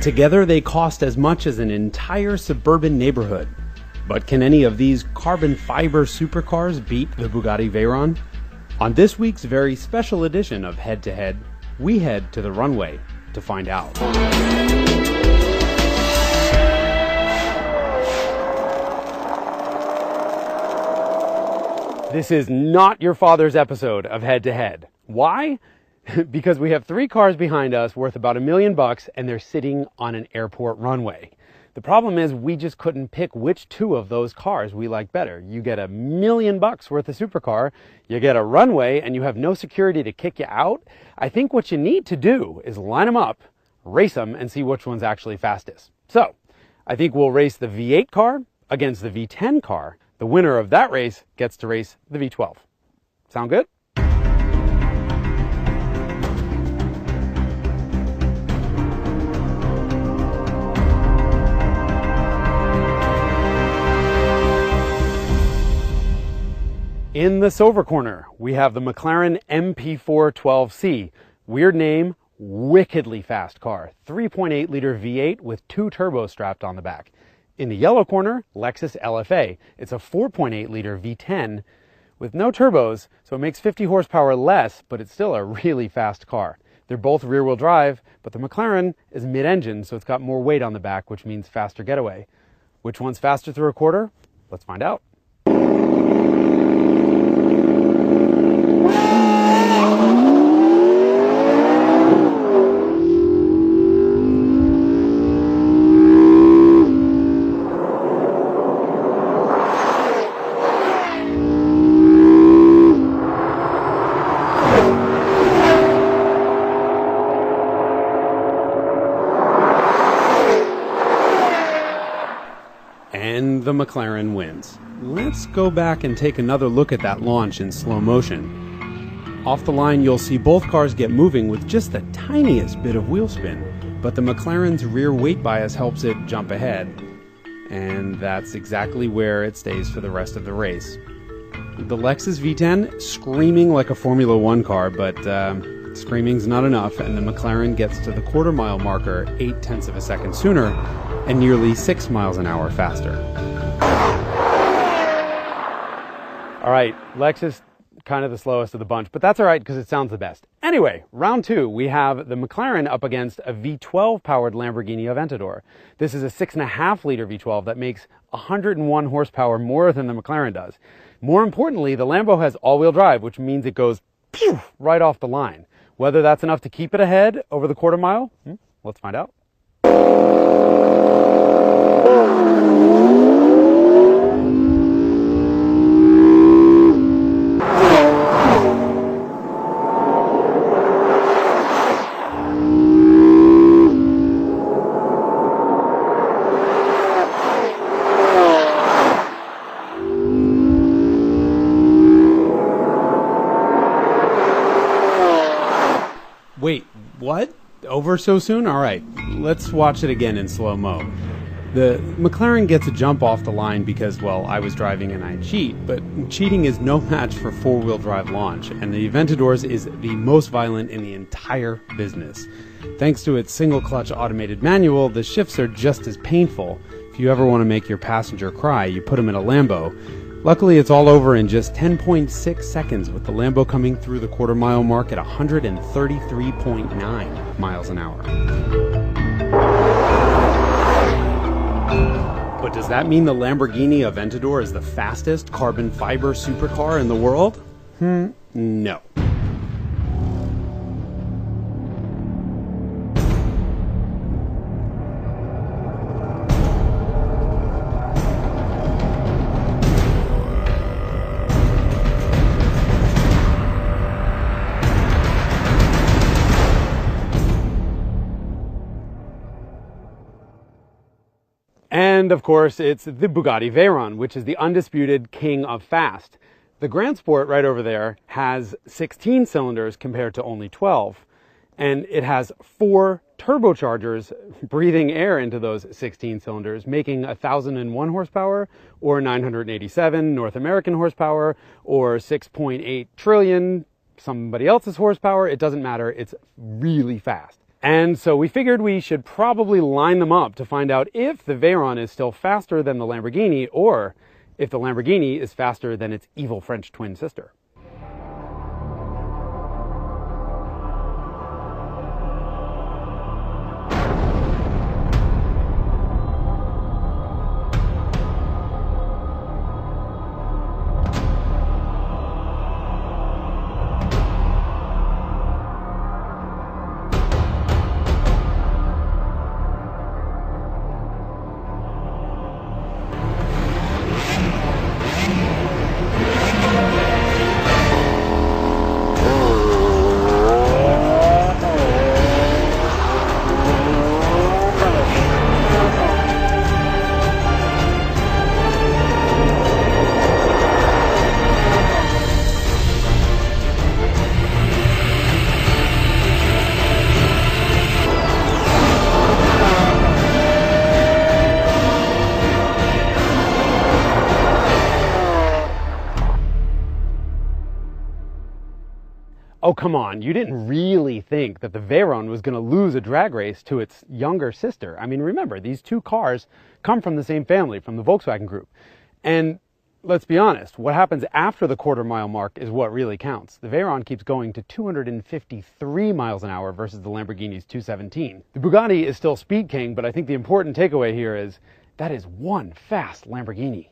Together they cost as much as an entire suburban neighborhood. But can any of these carbon fiber supercars beat the Bugatti Veyron? On this week's very special edition of Head to Head, we head to the runway to find out. This is not your father's episode of Head to Head. Why? Because we have three cars behind us worth about $1 million and they're sitting on an airport runway. The problem is we just couldn't pick which two of those cars we like better. You get $1 million worth of supercar, you get a runway, and you have no security to kick you out. I think what you need to do is line them up, race them, and see which one's actually fastest. So I think we'll race the V8 car against the V10 car. The winner of that race gets to race the V12. Sound good? In the silver corner, we have the McLaren MP412C. Weird name, wickedly fast car. 3.8 liter V8 with 2 turbos strapped on the back. In the yellow corner, Lexus LFA. It's a 4.8 liter V10 with no turbos, so it makes 50 horsepower less, but it's still a really fast car. They're both rear-wheel drive, but the McLaren is mid-engine, so it's got more weight on the back, which means faster getaway. Which one's faster through a quarter? Let's find out. And the McLaren wins. Let's go back and take another look at that launch in slow motion. Off the line, you'll see both cars get moving with just the tiniest bit of wheel spin, but the McLaren's rear weight bias helps it jump ahead. And that's exactly where it stays for the rest of the race. The Lexus V10 screaming like a Formula One car, but screaming's not enough, and the McLaren gets to the quarter-mile marker 0.8 of a second sooner and nearly 6 miles an hour faster. All right, Lexus, kind of the slowest of the bunch, but that's all right because it sounds the best. Anyway, round two, we have the McLaren up against a V12-powered Lamborghini Aventador. This is a 6.5 liter V12 that makes 101 horsepower more than the McLaren does. More importantly, the Lambo has all-wheel drive, which means it goes pew, right off the line. Whether that's enough to keep it ahead over the quarter mile, let's find out. Wait, what? Over so soon? All right, let's watch it again in slow-mo. The McLaren gets a jump off the line because, well, I was driving and I cheat, but cheating is no match for four-wheel drive launch, and the Aventador's is the most violent in the entire business. Thanks to its single-clutch automated manual, the shifts are just as painful. If you ever want to make your passenger cry, you put them in a Lambo. Luckily, it's all over in just 10.6 seconds, with the Lambo coming through the quarter-mile mark at 133.9 miles an hour. But does that mean the Lamborghini Aventador is the fastest carbon fiber supercar in the world? No. And of course, it's the Bugatti Veyron, which is the undisputed king of fast. The Grand Sport right over there has 16 cylinders compared to only 12. And it has 4 turbochargers breathing air into those 16 cylinders, making 1,001 horsepower or 987 North American horsepower or 6.8 trillion somebody else's horsepower. It doesn't matter. It's really fast. And so we figured we should probably line them up to find out if the Veyron is still faster than the Lamborghini, or if the Lamborghini is faster than its evil French twin sister. Oh, come on. You didn't really think that the Veyron was going to lose a drag race to its younger sister. I mean, remember, these two cars come from the same family, from the Volkswagen Group. And let's be honest, what happens after the quarter-mile mark is what really counts. The Veyron keeps going to 253 miles an hour versus the Lamborghini's 217. The Bugatti is still speed king, but I think the important takeaway here is that is one fast Lamborghini.